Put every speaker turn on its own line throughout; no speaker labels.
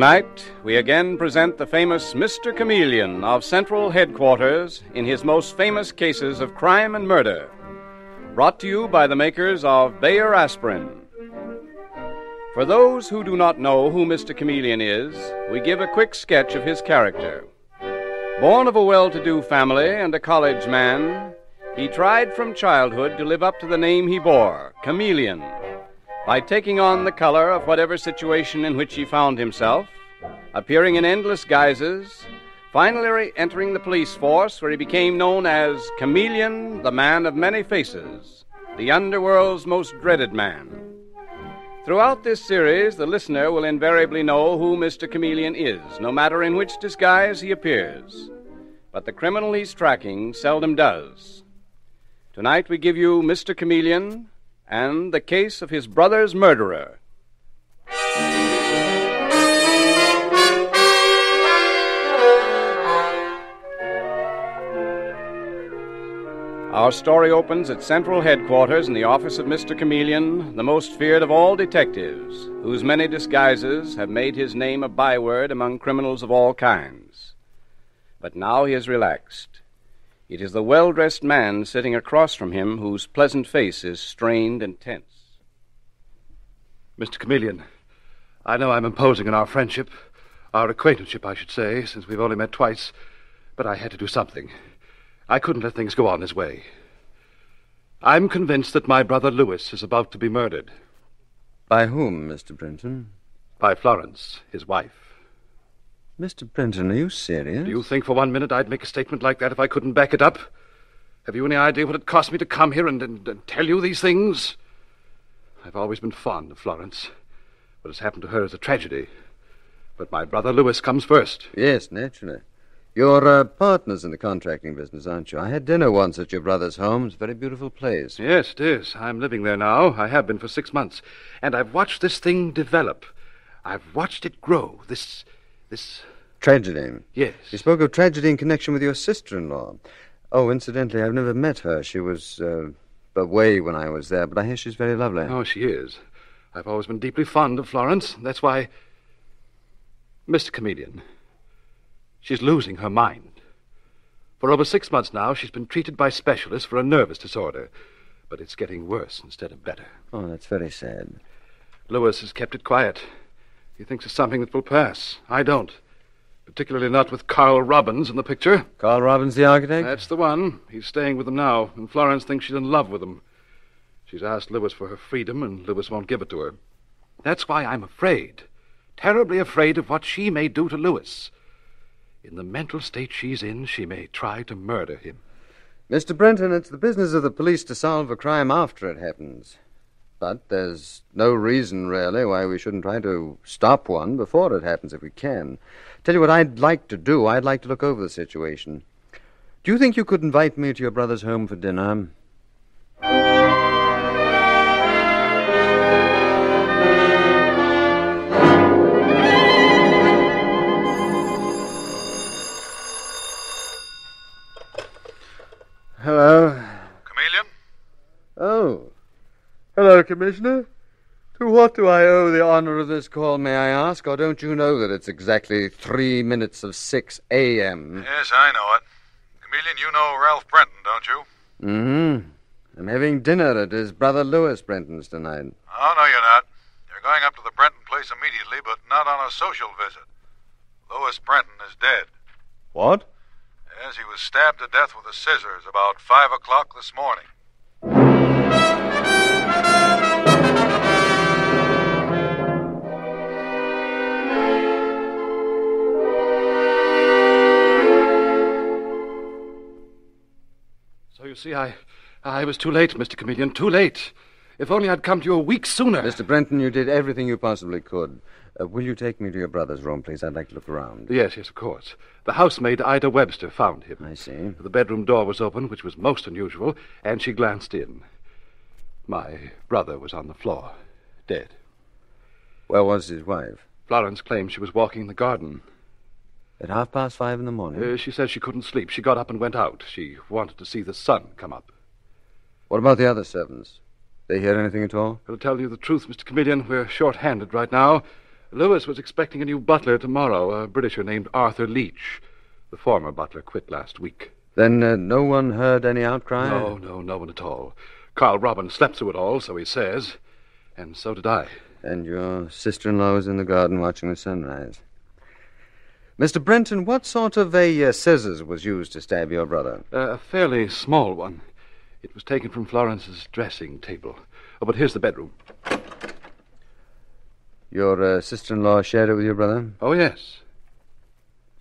Tonight, we again present the famous Mr. Chameleon of Central Headquarters in his most famous cases of crime and murder. Brought to you by the makers of Bayer Aspirin. For those who do not know who Mr. Chameleon is, we give a quick sketch of his character. Born of a well-to-do family and a college man, he tried from childhood to live up to the name he bore, Chameleon, by taking on the color of whatever situation in which he found himself, appearing in endless guises, finally entering the police force where he became known as Chameleon, the man of many faces, the underworld's most dreaded man. Throughout this series, the listener will invariably know who Mr. Chameleon is, no matter in which disguise he appears. But the criminal he's tracking seldom does. Tonight we give you Mr. Chameleon and the case of his brother's murderer. Our story opens at Central Headquarters in the office of Mr. Chameleon, the most feared of all detectives, whose many disguises have made his name a byword among criminals of all kinds. But now he is relaxed. It is the well-dressed man sitting across from him whose pleasant face is strained and tense.
Mr. Chameleon, I know I'm imposing on our friendship, our acquaintanceship, I should say, since we've only met twice, but I had to do something. I couldn't let things go on this way. I'm convinced that my brother Louis is about to be murdered.
By whom, Mr. Brenton?
By Florence, his wife.
Mr. Brenton, are you serious?
Do you think for 1 minute I'd make a statement like that if I couldn't back it up? Have you any idea what it cost me to come here and tell you these things? I've always been fond of Florence. What has happened to her is a tragedy. But my brother Louis comes first.
Yes, naturally. You're partners in the contracting business, aren't you? I had dinner once at your brother's home. It's a very beautiful place.
Yes, it is. I'm living there now. I have been for 6 months. And I've watched this thing develop. I've watched it grow. This...
Tragedy?
Yes.
You spoke of tragedy in connection with your sister-in-law. Oh, incidentally, I've never met her. She was away when I was there, but I hear she's very lovely.
Oh, she is. I've always been deeply fond of Florence. That's why... Mr. Chameleon, she's losing her mind. For over 6 months now, she's been treated by specialists for a nervous disorder. But it's getting worse instead of better.
Oh, that's very sad.
Louis has kept it quiet. He thinks it's something that will pass. I don't. Particularly not with Carl Robbins in the picture.
Carl Robbins, the architect?
That's the one. He's staying with them now, and Florence thinks she's in love with him. She's asked Louis for her freedom, and Louis won't give it to her. That's why I'm afraid, terribly afraid of what she may do to Louis. In the mental state she's in, she may try to murder him.
Mr. Brenton, it's the business of the police to solve a crime after it happens. But there's no reason, really, why we shouldn't try to stop one before it happens if we can. Tell you what I'd like to do. I'd like to look over the situation. Do you think you could invite me to your brother's home for dinner? Hello.
Chameleon?
Oh. Hello, Commissioner. To what do I owe the honor of this call, may I ask? Or don't you know that it's exactly 3 minutes of 6 a.m.?
Yes, I know it. Chameleon, you know Ralph Brenton, don't you?
Mm-hmm. I'm having dinner at his brother Louis Brenton's tonight.
Oh, no, you're not. You're going up to the Brenton place immediately, but not on a social visit. Louis Brenton is dead.
What?
Yes, he was stabbed to death with a scissors about 5 o'clock this morning.
So you see, I was too late, Mr. Chameleon, too late. If only I'd come to you a week sooner.
Mr. Brenton, you did everything you possibly could. Will you take me to your brother's room, please? I'd like to look around.
Yes, of course. The housemaid, Ida Webster, found him.
I see.
The bedroom door was open, which was most unusual, and she glanced in. My brother was on the floor, dead.
Where was his wife?
Florence claimed she was walking in the garden.
At 5:30 in the morning?
She said she couldn't sleep. She got up and went out. She wanted to see the sun come up.
What about the other servants? They hear anything at all?
To tell you the truth, Mr. Chameleon, we're short-handed right now. Lewis was expecting a new butler tomorrow, a Britisher named Arthur Leach. The former butler quit last week.
Then no one heard any outcry?
No one at all. Karl Robbins slept through it all, so he says. And so did I.
And your sister-in-law was in the garden watching the sunrise. Mr. Brenton, what sort of a scissors was used to stab your brother?
A fairly small one. It was taken from Florence's dressing table. Oh, but here's the bedroom.
Your sister-in-law shared it with your brother?
Oh, yes.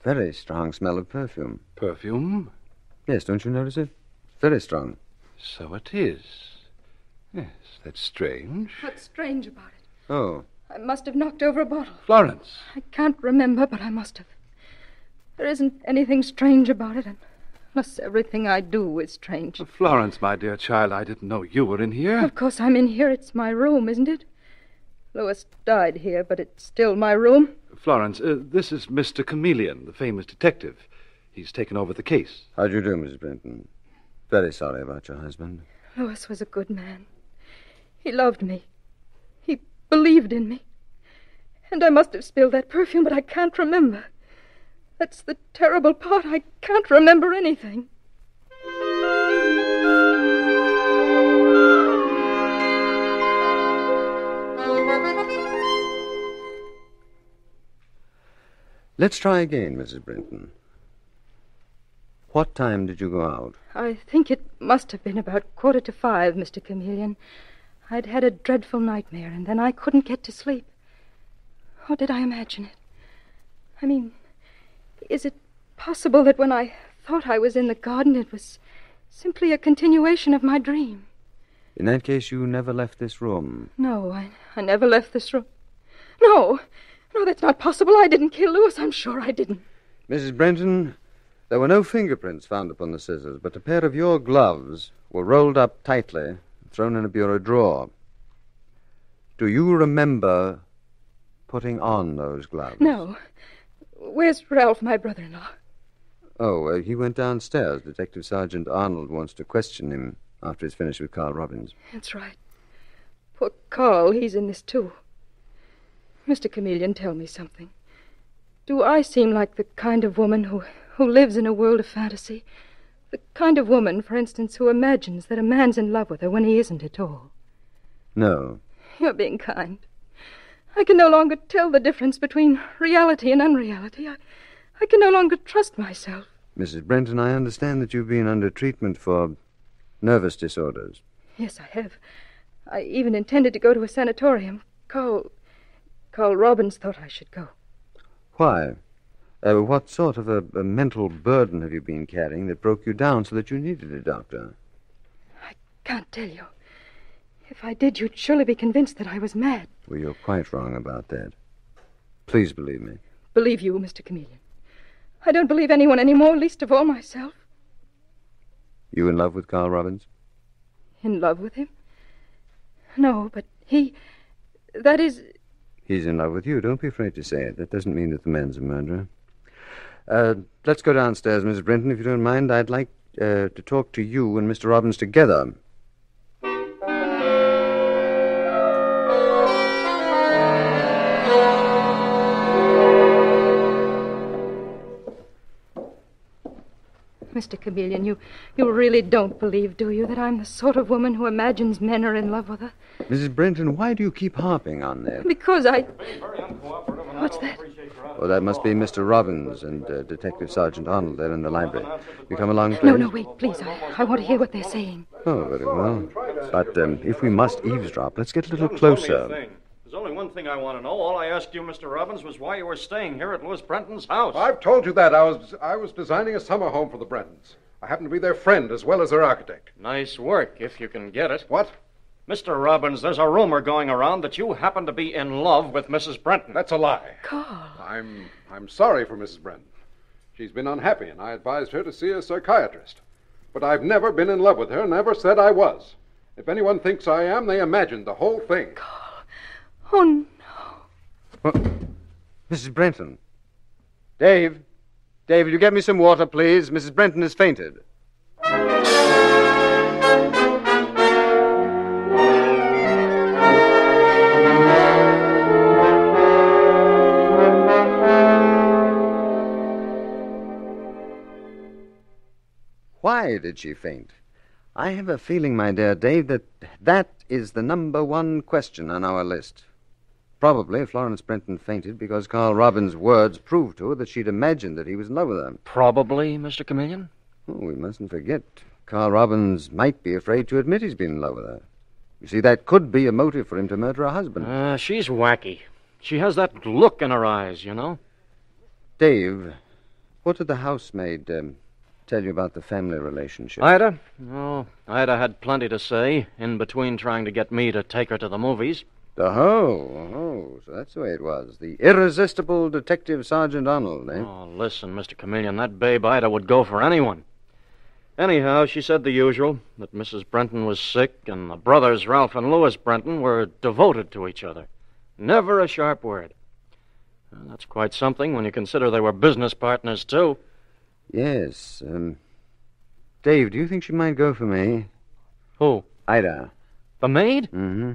Very strong smell of perfume.
Perfume?
Yes, don't you notice it? Very strong.
So it is. Yes, that's strange.
What's strange about it?
Oh.
I must have knocked over a bottle.
Florence.
I can't remember, but I must have. There isn't anything strange about it, unless everything I do is strange.
Florence, my dear child, I didn't know you were in here.
Of course I'm in here. It's my room, isn't it? Lois died here, but it's still my room.
Florence, this is Mr. Chameleon, the famous detective. He's taken over the case.
How do you do, Mrs. Brenton? Very sorry about your husband.
Lois was a good man. He loved me. He believed in me. And I must have spilled that perfume, but I can't remember. That's the terrible part. I can't remember anything.
Let's try again, Mrs. Brenton. What time did you go out?
I think it must have been about 5:15, Mr. Chameleon. I'd had a dreadful nightmare, and then I couldn't get to sleep. Or did I imagine it? I mean, is it possible that when I thought I was in the garden, it was simply a continuation of my dream?
In that case, you never left this room.
No, I never left this room. No, that's not possible. I didn't kill Lewis. I'm sure I didn't.
Mrs. Brenton, there were no fingerprints found upon the scissors, but a pair of your gloves were rolled up tightly and thrown in a bureau drawer. Do you remember putting on those gloves?
No. Where's Ralph, my brother-in-law?
Oh, he went downstairs. Detective Sergeant Arnold wants to question him after he's finished with Karl Robbins.
That's right. Poor Karl, he's in this too. Mr. Chameleon, tell me something. Do I seem like the kind of woman who lives in a world of fantasy? The kind of woman, for instance, who imagines that a man's in love with her when he isn't at all?
No.
You're being kind. I can no longer tell the difference between reality and unreality. I can no longer trust myself.
Mrs. Brenton, I understand that you've been under treatment for nervous disorders.
Yes, I have. I even intended to go to a sanatorium. Karl Robbins thought I should go.
Why? What sort of a mental burden have you been carrying that broke you down so that you needed a doctor?
I can't tell you. If I did, you'd surely be convinced that I was mad.
Well, you're quite wrong about that. Please believe me.
Believe you, Mr. Chameleon. I don't believe anyone anymore, least of all myself.
You in love with Karl Robbins?
In love with him? No, but that is...
He's in love with you. Don't be afraid to say it. That doesn't mean that the man's a murderer. Let's go downstairs, Mrs. Brenton, if you don't mind. I'd like to talk to you and Mr. Robbins together.
Mr. Chameleon, you really don't believe, do you, that I'm the sort of woman who imagines men are in love with her?
Mrs. Brenton, why do you keep harping on that?
Because What's that?
Oh, that must be Mr. Robbins and Detective Sergeant Arnold. They're in the library. You come along, please?
No, wait, please. I want to hear what they're saying.
Oh, very well. But if we must eavesdrop, let's get a little closer.
There's only one thing I want to know. All I asked you, Mr. Robbins, was why you were staying here at Louis Brenton's house.
I've told you that. I was designing a summer home for the Brentons. I happen to be their friend as well as their architect.
Nice work, if you can get it.
What?
Mr. Robbins, there's a rumor going around that you happen to be in love with Mrs. Brenton.
That's a lie.
Karl.
I'm sorry for Mrs. Brenton. She's been unhappy, and I advised her to see a psychiatrist. But I've never been in love with her, never said I was. If anyone thinks I am, they imagined the whole thing.
Karl. Oh, no.
Well, Mrs. Brenton. Dave, will you get me some water, please? Mrs. Brenton has fainted. Why did she faint? I have a feeling, my dear Dave, that is the number one question on our list. Probably Florence Brenton fainted because Carl Robin's words proved to her that she'd imagined that he was in love with her.
Probably, Mr. Chameleon?
Oh, we mustn't forget, Carl Robbins might be afraid to admit he's been in love with her. You see, that could be a motive for him to murder her husband.
She's wacky. She has that look in her eyes, you know.
Dave, what did the housemaid tell you about the family relationship?
Ida? Oh, Ida had plenty to say, in between trying to get me to take her to the movies.
So that's the way it was. The irresistible Detective Sergeant Arnold, eh?
Oh, listen, Mr. Chameleon, that babe Ida would go for anyone. Anyhow, she said the usual, that Mrs. Brenton was sick, and the brothers, Ralph and Louis Brenton, were devoted to each other. Never a sharp word. Well, that's quite something when you consider they were business partners, too.
Yes. Dave, do you think she might go for me?
Who?
Ida.
The maid?
Mm-hmm.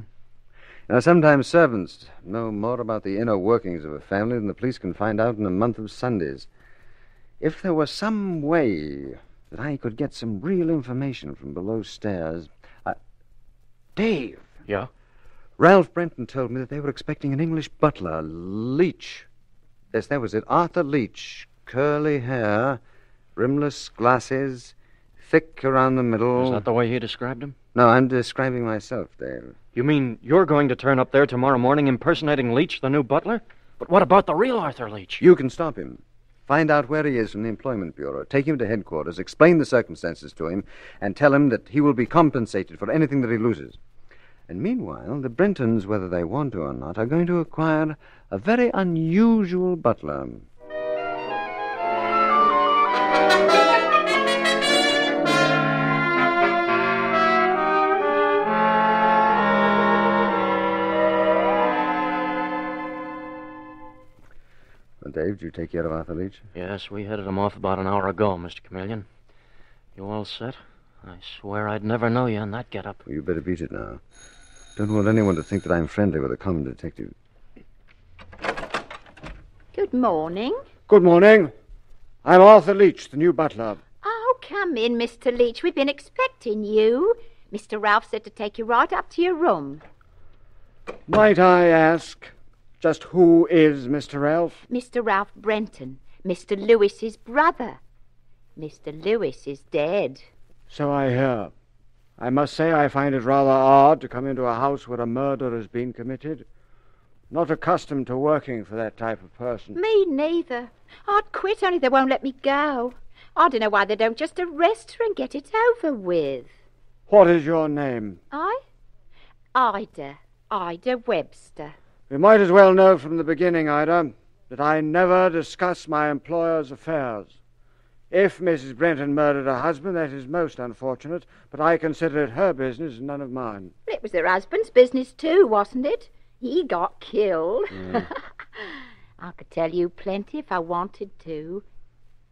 Now, sometimes servants know more about the inner workings of a family than the police can find out in a month of Sundays. If there was some way that I could get some real information from below stairs... Dave!
Yeah?
Ralph Brenton told me that they were expecting an English butler, Leach. Yes, that was it, Arthur Leach. Curly hair, rimless glasses, thick around the middle.
Is that the way he described him?
No, I'm describing myself, Dave.
You mean you're going to turn up there tomorrow morning impersonating Leach, the new butler? But what about the real Arthur Leach?
You can stop him. Find out where he is from the Employment Bureau. Take him to headquarters, explain the circumstances to him, and tell him that he will be compensated for anything that he loses. And meanwhile, the Brentons, whether they want to or not, are going to acquire a very unusual butler. Dave, did you take care of Arthur Leach?
Yes, we headed him off about an hour ago, Mr. Chameleon. You all set? I swear I'd never know you in that getup.
Well, you better beat it now. Don't want anyone to think that I'm friendly with a common detective.
Good morning.
Good morning. I'm Arthur Leach, the new butler.
Oh, come in, Mr. Leach. We've been expecting you. Mr. Ralph said to take you right up to your room.
Might I ask, just who is Mr. Ralph?
Mr. Ralph Brenton, Mr. Lewis's brother. Mr. Lewis is dead.
So I hear. I must say I find it rather odd to come into a house where a murder has been committed. Not accustomed to working for that type of person.
Me neither. I'd quit, only they won't let me go. I don't know why they don't just arrest her and get it over with.
What is your name?
Ida Webster.
You might as well know from the beginning, Ida, that I never discuss my employer's affairs. If Mrs. Brenton murdered her husband, that is most unfortunate, but I consider it her business and none of mine.
It was her husband's business too, wasn't it? He got killed. I could tell you plenty if I wanted to.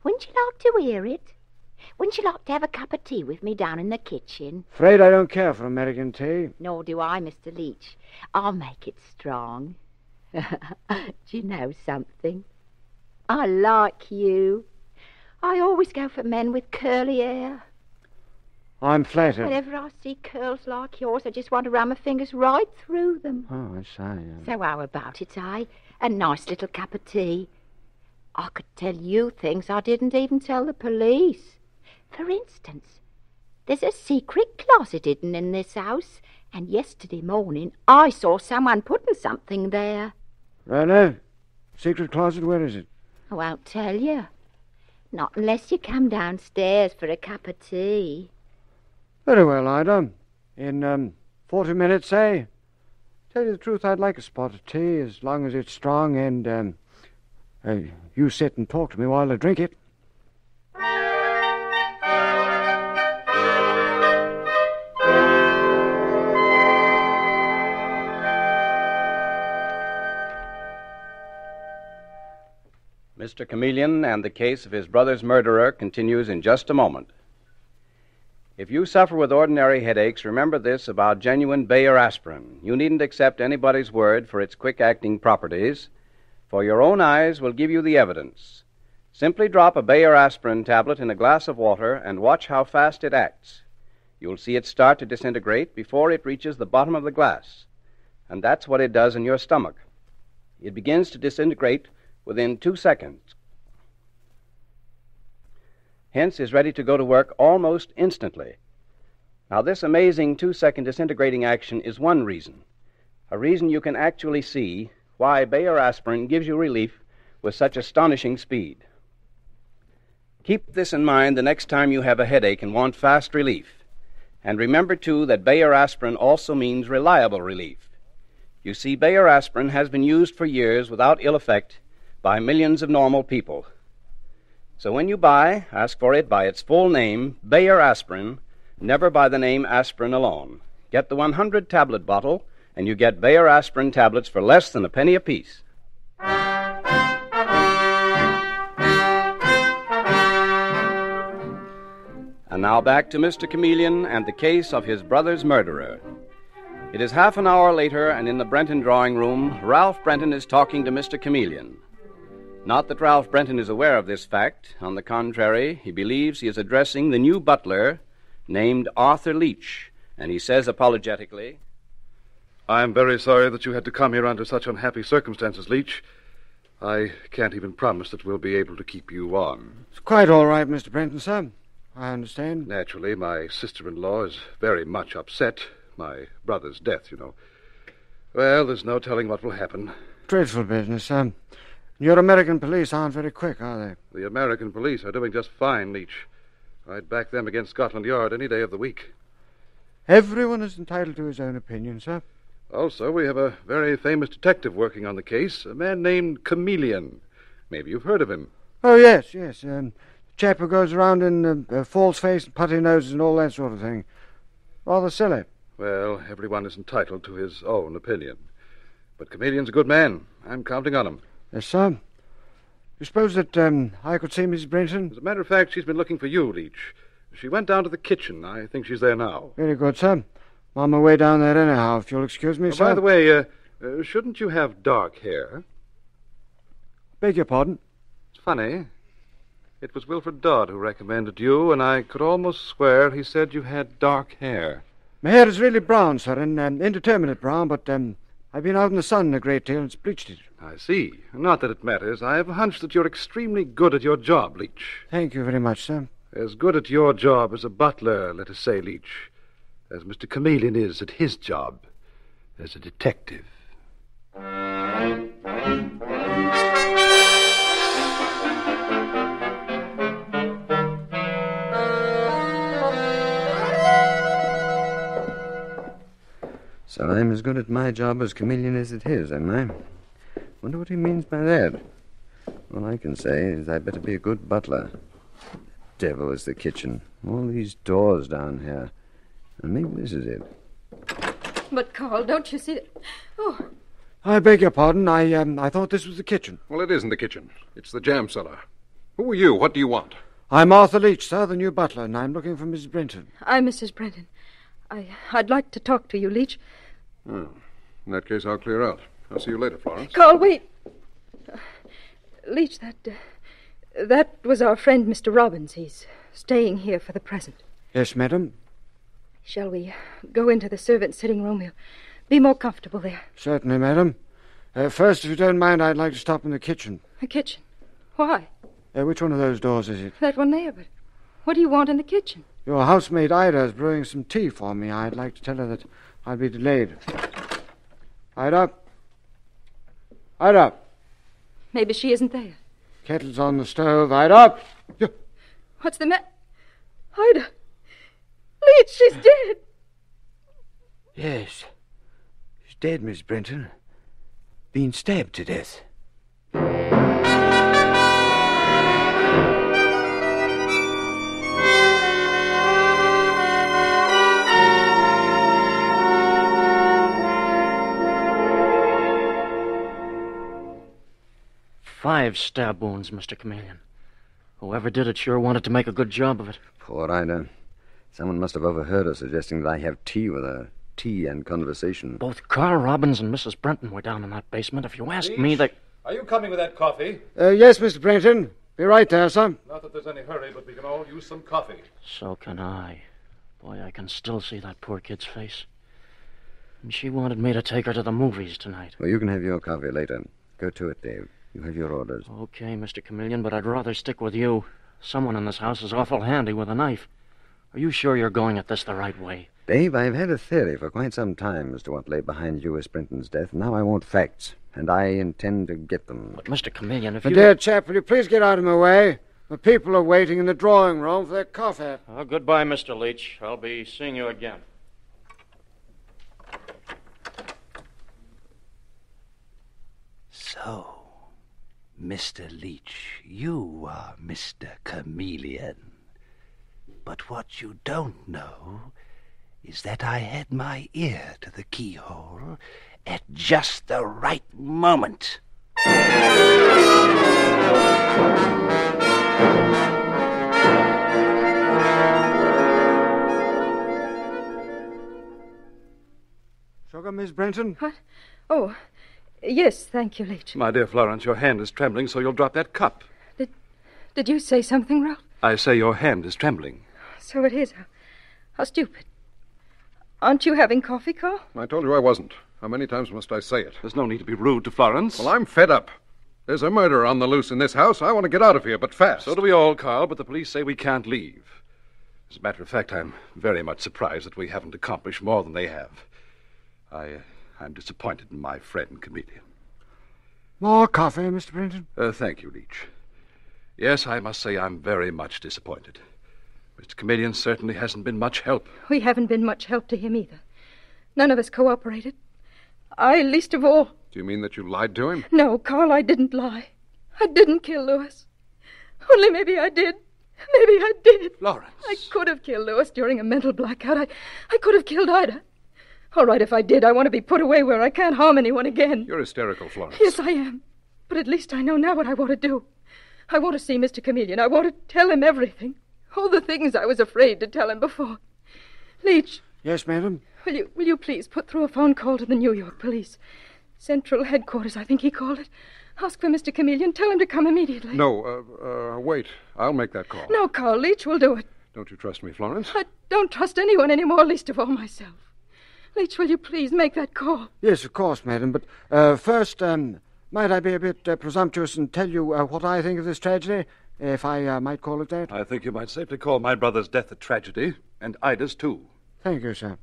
Wouldn't you like to hear it? Wouldn't you like to have a cup of tea with me down in the kitchen?
Afraid I don't care for American tea.
Nor do I, Mr. Leach. I'll make it strong. Do you know something? I like you. I always go for men with curly hair.
I'm flattered.
Whenever I see curls like yours, I just want to run my fingers right through them.
Oh, I say.
So how about it, eh? A nice little cup of tea. I could tell you things I didn't even tell the police. For instance, there's a secret closet hidden in this house, and yesterday morning I saw someone putting something there.
Really? Secret closet, where is it?
I won't tell you. Not unless you come downstairs for a cup of tea.
Very well, Ida. In 40 minutes, eh? Tell you the truth, I'd like a spot of tea, as long as it's strong, and you sit and talk to me while I drink it.
Mr. Chameleon and the case of his brother's murderer continues in just a moment. If you suffer with ordinary headaches, remember this about genuine Bayer aspirin. You needn't accept anybody's word for its quick-acting properties, for your own eyes will give you the evidence. Simply drop a Bayer aspirin tablet in a glass of water and watch how fast it acts. You'll see it start to disintegrate before it reaches the bottom of the glass. And that's what it does in your stomach. It begins to disintegrate within 2 seconds. Hence is ready to go to work almost instantly. Now, this amazing 2-second disintegrating action is one reason. A reason you can actually see why Bayer aspirin gives you relief with such astonishing speed. Keep this in mind the next time you have a headache and want fast relief. And remember, too, that Bayer aspirin also means reliable relief. You see, Bayer aspirin has been used for years without ill effect by millions of normal people. So when you buy, ask for it by its full name, Bayer aspirin, never by the name aspirin alone. Get the 100-tablet bottle, and you get Bayer aspirin tablets for less than a penny apiece. And now back to Mr. Chameleon and the case of his brother's murderer. It is half an hour later, and in the Brenton drawing room, Ralph Brenton is talking to Mr. Chameleon. Not that Ralph Brenton is aware of this fact. On the contrary, he believes he is addressing the new butler named Arthur Leach, and he says apologetically,
I'm very sorry that you had to come here under such unhappy circumstances, Leach. I can't even promise that we'll be able to keep you on.
It's quite all right, Mr. Brenton, sir. I understand.
Naturally, my sister-in-law is very much upset. My brother's death, you know. Well, there's no telling what will happen.
Dreadful business, sir. Your American police aren't very quick, are they?
The American police are doing just fine, Leach. I'd back them against Scotland Yard any day of the week.
Everyone is entitled to his own opinion, sir.
Also, we have a very famous detective working on the case, a man named Chameleon. Maybe you've heard of him.
Oh, yes. Chap who goes around in false face and putty noses and all that sort of thing. Rather silly.
Well, everyone is entitled to his own opinion. But Chameleon's a good man. I'm counting on him.
Yes, sir. You suppose that I could see Mrs. Brenton?
As a matter of fact, she's been looking for you, Leach. She went down to the kitchen. I think she's there now.
Very good, sir. I'm on my way down there anyhow, if you'll excuse me, sir.
By the way, shouldn't you have dark hair?
Beg your pardon?
It's funny. It was Wilfred Dodd who recommended you, and I could almost swear he said you had dark hair.
My hair is really brown, sir, and indeterminate brown, but I've been out in the sun a great deal and it's bleached it.
I see. Not that it matters. I have a hunch that you're extremely good at your job, Leach.
Thank you very much, sir.
As good at your job as a butler, let us say, Leach, as Mr. Chameleon is at his job as a detective.
So I'm as good at my job as Chameleon is at his, am I? Wonder what he means by that. All I can say is I'd better be a good butler. Devil is the kitchen. All these doors down here. And maybe this is it.
But, Carl, don't you see that? Oh.
I beg your pardon. I thought this was the kitchen.
Well, it isn't the kitchen. It's the jam cellar. Who are you? What do you want?
I'm Arthur Leach, sir, the new butler, and I'm looking for Mrs. Brenton.
I'm Mrs. Brenton. I'd like to talk to you, Leach.
Oh, in that case, I'll clear out. I'll see you later, Florence.
Carl, wait. Leach, that was our friend, Mr. Robbins. He's staying here for the present.
Yes, madam.
Shall we go into the servants' sitting room? You'll be more comfortable there.
Certainly, madam. First, if you don't mind, I'd like to stop in the kitchen.
The kitchen? Why?
Which one of those doors is it?
That one there, but what do you want in the kitchen?
Your housemaid Ida is brewing some tea for me. I'd like to tell her that I'll be delayed. Ida? Ida?
Maybe she isn't there.
Kettle's on the stove. Ida?
What's the matter? Ida? Leach, she's dead.
Yes. She's dead, Miss Brenton. Been stabbed to death.
Five stab wounds, Mr. Chameleon. Whoever did it sure wanted to make a good job of it.
Poor Ida. Someone must have overheard her suggesting that I have tea with her. Tea and conversation.
Both Carl Robbins and Mrs. Brenton were down in that basement. If you ask me, they...
Are you coming with that coffee?
Yes, Mr. Brenton. Be right there, sir.
Not that there's any hurry, but we can all use some coffee.
So can I. Boy, I can still see that poor kid's face. And she wanted me to take her to the movies tonight.
Well, you can have your coffee later. Go to it, Dave. You have your orders.
Okay, Mr. Chameleon, but I'd rather stick with you. Someone in this house is awful handy with a knife. Are you sure you're going at this the right way?
Dave, I've had a theory for quite some time as to what lay behind Lewis Brenton's death. Now I want facts, and I intend to get them.
But, Mr. Chameleon, if
My
you...
dear chap, will you please get out of my way? The people are waiting in the drawing room for their coffee.
Oh, goodbye, Mr. Leach. I'll be seeing you again.
So, Mr. Leach, you are Mr. Chameleon. But what you don't know is that I had my ear to the keyhole at just the right moment.
Sugar, Miss Brenton?
What? Oh, yes, thank you, Leach.
My dear Florence, your hand is trembling, so you'll drop that cup.
Did you say something, Ralph?
I say your hand is trembling.
So it is. How stupid. Aren't you having coffee, Carl?
I told you I wasn't. How many times must I say it?
There's no need to be rude to Florence.
Well, I'm fed up. There's a murder on the loose in this house. I want to get out of here, but fast.
So do we all, Carl, but the police say we can't leave. As a matter of fact, I'm very much surprised that we haven't accomplished more than they have. I'm disappointed in my friend, Chameleon.
More coffee, Mr. Brenton?
Thank you, Leach. Yes, I must say I'm very much disappointed. Mr. Chameleon certainly hasn't been much help.
We haven't been much help to him either. None of us cooperated. I least of all.
Do you mean that you lied to him?
No, Carl, I didn't lie. I didn't kill Lewis. Only maybe I did. Maybe I did.
Florence.
I could have killed Lewis during a mental blackout. I could have killed Ida. All right, if I did, I want to be put away where I can't harm anyone again.
You're hysterical, Florence.
Yes, I am. But at least I know now what I want to do. I want to see Mr. Chameleon. I want to tell him everything. All the things I was afraid to tell him before. Leach.
Yes, madam?
Will you please put through a phone call to the New York police? Central Headquarters, I think he called it. Ask for Mr. Chameleon. Tell him to come immediately.
No, wait. I'll make that call.
No, Carl. Leach will do it.
Don't you trust me, Florence?
I don't trust anyone anymore, least of all myself. Leach, will you please make that call?
Yes, of course, madam. But first, might I be a bit presumptuous and tell you what I think of this tragedy, if I might call it that?
I think you might safely call my brother's death a tragedy, and Ida's too.
Thank you, sir.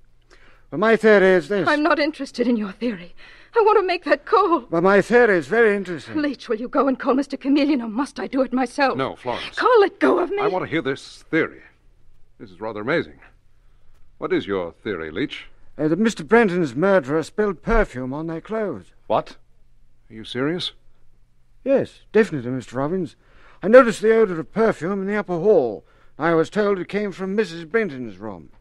Well, my theory is this.
I'm not interested in your theory. I want to make that call.
Well, my theory is very interesting.
Leach, will you go and call Mr. Chameleon, or must I do it myself?
No, Florence.
Carl, let go of me.
I want to hear this theory. This is rather amazing. What is your theory, Leach?
That Mr. Brenton's murderer spilled perfume on their clothes.
What? Are you serious?
Yes, definitely, Mr. Robbins. I noticed the odor of perfume in the upper hall. I was told it came from Mrs. Brenton's room.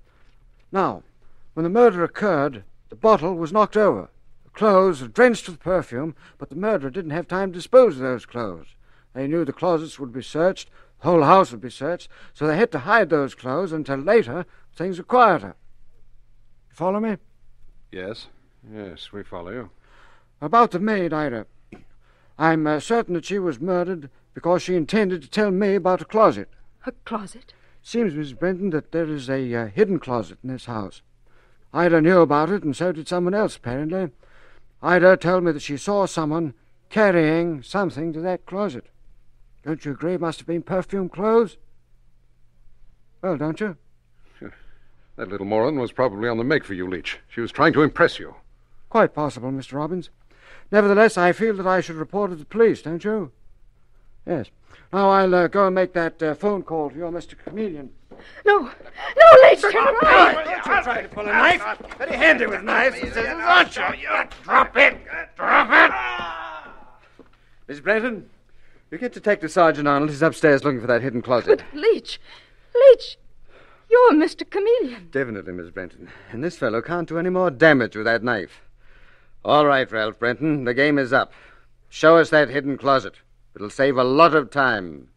Now, when the murder occurred, the bottle was knocked over. The clothes were drenched with perfume, but the murderer didn't have time to dispose of those clothes. They knew the closets would be searched, the whole house would be searched, so they had to hide those clothes until later things were quieter. You follow me?
Yes, we follow you.
About the maid, Ida. I'm certain that she was murdered because she intended to tell me about a closet.
A closet?
Seems, Mrs. Brenton, that there is a hidden closet in this house. Ida knew about it, and so did someone else, apparently. Ida told me that she saw someone carrying something to that closet. Don't you agree it must have been perfume clothes? Well, don't you?
That little moron was probably on the make for you, Leach. She was trying to impress you.
Quite possible, Mr. Robbins. Nevertheless, I feel that I should report it to the police, don't you? Yes. Now I'll go and make that phone call to your Mr. Chameleon.
No, Leach, turn around.
Don't you try to pull a knife. Very handy with knives and scissors, aren't you? Drop it. Drop it. Miss Brenton, you get Detective Sergeant Arnold. He's upstairs looking for that hidden closet.
But Leach, you're Mr. Chameleon.
Definitely, Miss Brenton. And this fellow can't do any more damage with that knife. All right, Ralph Brenton, the game is up. Show us that hidden closet. It'll save a lot of time.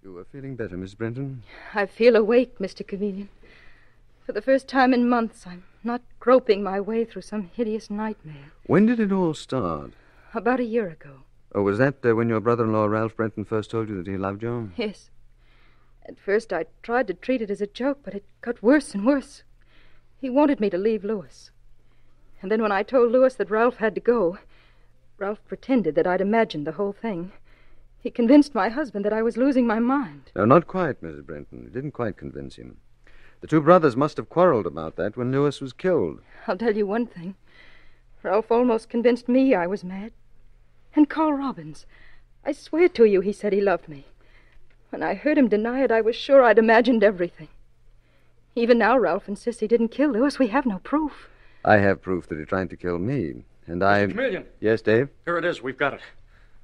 You are feeling better, Miss Brenton?
I feel awake, Mr. Chameleon. For the first time in months, not groping my way through some hideous nightmare.
When did it all start?
About a year ago.
Oh, was that when your brother-in-law, Ralph Brenton, first told you that he loved you?
Yes. At first I tried to treat it as a joke, but it got worse and worse. He wanted me to leave Louis. And then when I told Louis that Ralph had to go, Ralph pretended that I'd imagined the whole thing. He convinced my husband that I was losing my mind.
No, not quite, Mrs. Brenton. It didn't quite convince him. The two brothers must have quarreled about that when Louis was killed.
I'll tell you one thing. Ralph almost convinced me I was mad. And Carl Robbins. I swear to you he said he loved me. When I heard him deny it, I was sure I'd imagined everything. Even now, Ralph insists he didn't kill Louis. We have no proof.
I have proof that he tried to kill me. And I...
Chameleon.
Yes, Dave?
Here it is. We've got it.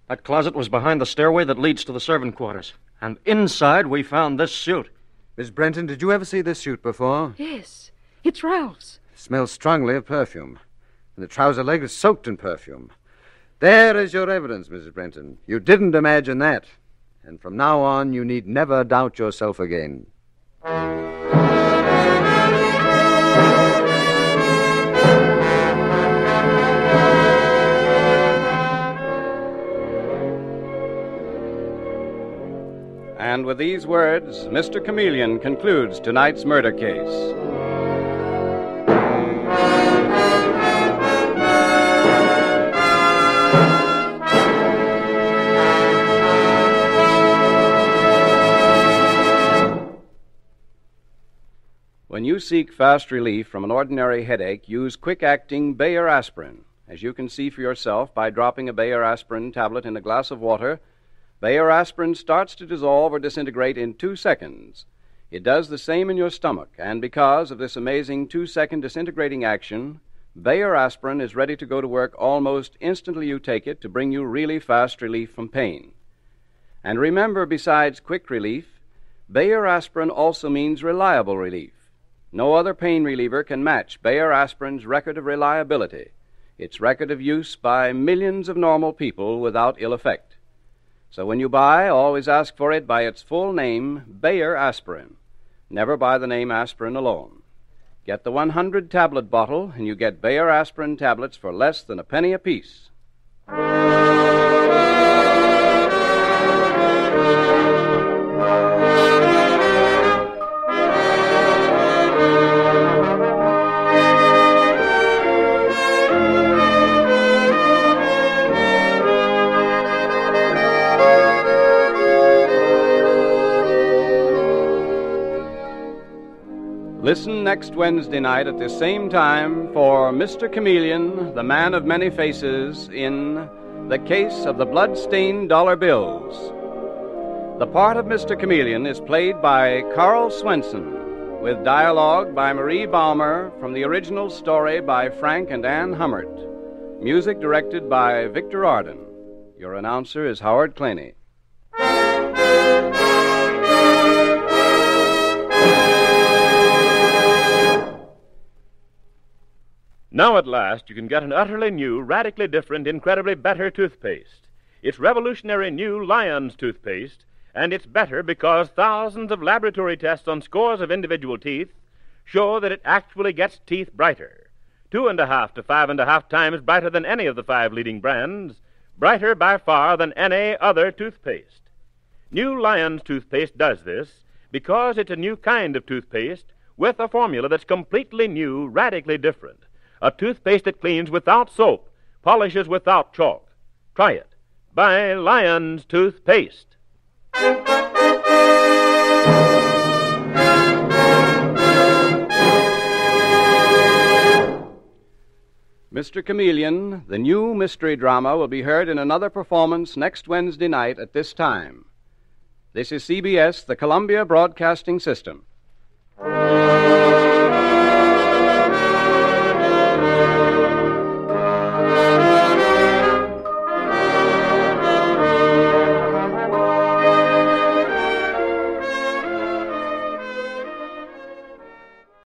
That closet was behind the stairway that leads to the servant quarters. And inside we found this suit.
Miss Brenton, did you ever see this suit before?
Yes. It's Ralph's.
It smells strongly of perfume. And the trouser leg is soaked in perfume. There is your evidence, Mrs. Brenton. You didn't imagine that. And from now on, you need never doubt yourself again.
And with these words, Mr. Chameleon concludes tonight's murder case. When you seek fast relief from an ordinary headache, use quick-acting Bayer aspirin. As you can see for yourself by dropping a Bayer aspirin tablet in a glass of water, Bayer aspirin starts to dissolve or disintegrate in 2 seconds. It does the same in your stomach, and because of this amazing 2-second disintegrating action, Bayer aspirin is ready to go to work almost instantly you take it to bring you really fast relief from pain. And remember, besides quick relief, Bayer aspirin also means reliable relief. No other pain reliever can match Bayer aspirin's record of reliability, its record of use by millions of normal people without ill effect. So when you buy, always ask for it by its full name, Bayer aspirin. Never buy the name aspirin alone. Get the 100-tablet bottle, and you get Bayer aspirin tablets for less than a penny apiece. Listen next Wednesday night at this same time for Mr. Chameleon, the man of many faces, in The Case of the Blood-Stained Dollar Bills. The part of Mr. Chameleon is played by Karl Swenson, with dialogue by Marie Baumer from the original story by Frank and Anne Hummert. Music directed by Victor Arden. Your announcer is Howard Claney.
Now at last you can get an utterly new, radically different, incredibly better toothpaste. It's revolutionary new Lion's toothpaste, and it's better because thousands of laboratory tests on scores of individual teeth show that it actually gets teeth brighter. 2.5 to 5.5 times brighter than any of the 5 leading brands, brighter by far than any other toothpaste. New Lion's toothpaste does this because it's a new kind of toothpaste with a formula that's completely new, radically different. A toothpaste that cleans without soap, polishes without chalk. Try it. Buy Lion's toothpaste.
Mr. Chameleon, the new mystery drama, will be heard in another performance next Wednesday night at this time. This is CBS, the Columbia Broadcasting System.